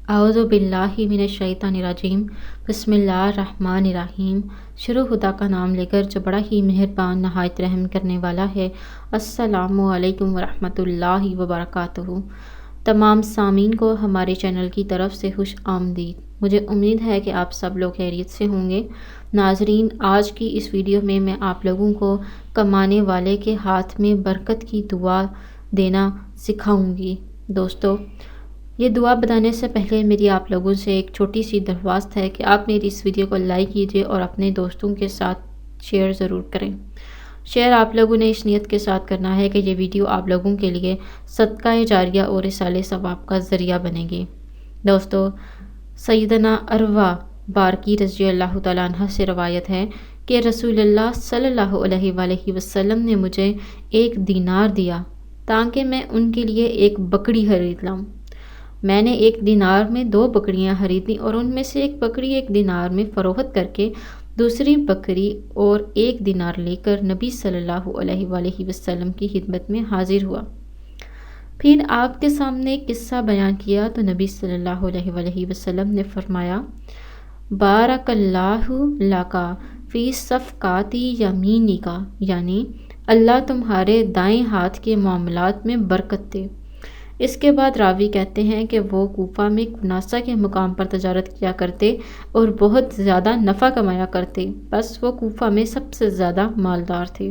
اعوذ باللہ من الشیطان الرجیم۔ بسم اللہ الرحمن الرحیم۔ شروع خدا کا نام لے کر جو بڑا ہی مہربان نہایت رحم کرنے والا ہے۔ السلام علیکم ورحمۃ اللہ وبرکاتہ۔ تمام سامعین کو ہمارے چینل کی طرف سے خوش آمدید۔ مجھے امید ہے کہ آپ سب لوگ خیریت سے ہوں گے۔ ناظرین، آج کی اس ویڈیو میں آپ لوگوں کو کمانے والے کے ہاتھ میں برکت کی دعا دینا سکھاؤں گی۔ دوستو، یہ دعا بتانے سے پہلے میری آپ لوگوں سے ایک چھوٹی سی درخواست ہے کہ آپ میری اس ویڈیو کو لائک کیجیے اور اپنے دوستوں کے ساتھ شیئر ضرور کریں۔ شیئر آپ لوگوں نے اس نیت کے ساتھ کرنا ہے کہ یہ ویڈیو آپ لوگوں کے لیے صدقہ جاریہ اور رسالہ ثواب کا ذریعہ بنے گی۔ دوستو، سیدنا عروہ بارکی رضی اللہ تعالیٰ عنہ سے روایت ہے کہ رسول اللہ صلی اللہ علیہ وآلہ وسلم نے مجھے 1 دینار دیا تاکہ میں ان کے لیے ایک بکری خرید لوں۔ میں نے 1 دینار میں 2 بکریاں خریدیں اور ان میں سے ایک بکری 1 دینار میں فروخت کر کے دوسری بکری اور 1 دینار لے کر نبی صلی اللہ علیہ وآلہ وسلم کی خدمت میں حاضر ہوا۔ پھر آپ کے سامنے ایک قصہ بیان کیا تو نبی صلی اللہ علیہ وآلہ وسلم نے فرمایا، بارک اللہ لکا فی صفقاتی یمینک، یعنی اللہ تمہارے دائیں ہاتھ کے معاملات میں برکت دے۔ اس کے بعد راوی کہتے ہیں کہ وہ کوفہ میں کناسہ کے مقام پر تجارت کیا کرتے اور بہت زیادہ نفع کمایا کرتے، بس وہ کوفہ میں سب سے زیادہ مالدار تھے۔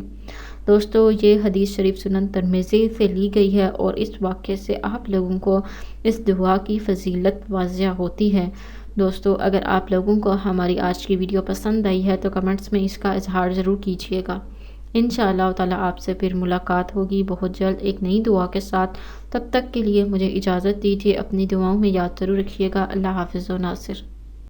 دوستو، یہ حدیث شریف سنن ترمذی سے لی گئی ہے اور اس واقعے سے آپ لوگوں کو اس دعا کی فضیلت واضح ہوتی ہے۔ دوستو، اگر آپ لوگوں کو ہماری آج کی ویڈیو پسند آئی ہے تو کمنٹس میں اس کا اظہار ضرور کیجیے گا۔ انشاءاللہ تعالیٰ آپ سے پھر ملاقات ہوگی بہت جلد ایک نئی دعا کے ساتھ۔ تب تک کے لیے مجھے اجازت دیجیے، اپنی دعاؤں میں یاد ضرور رکھیے گا۔ اللہ حافظ و ناصر۔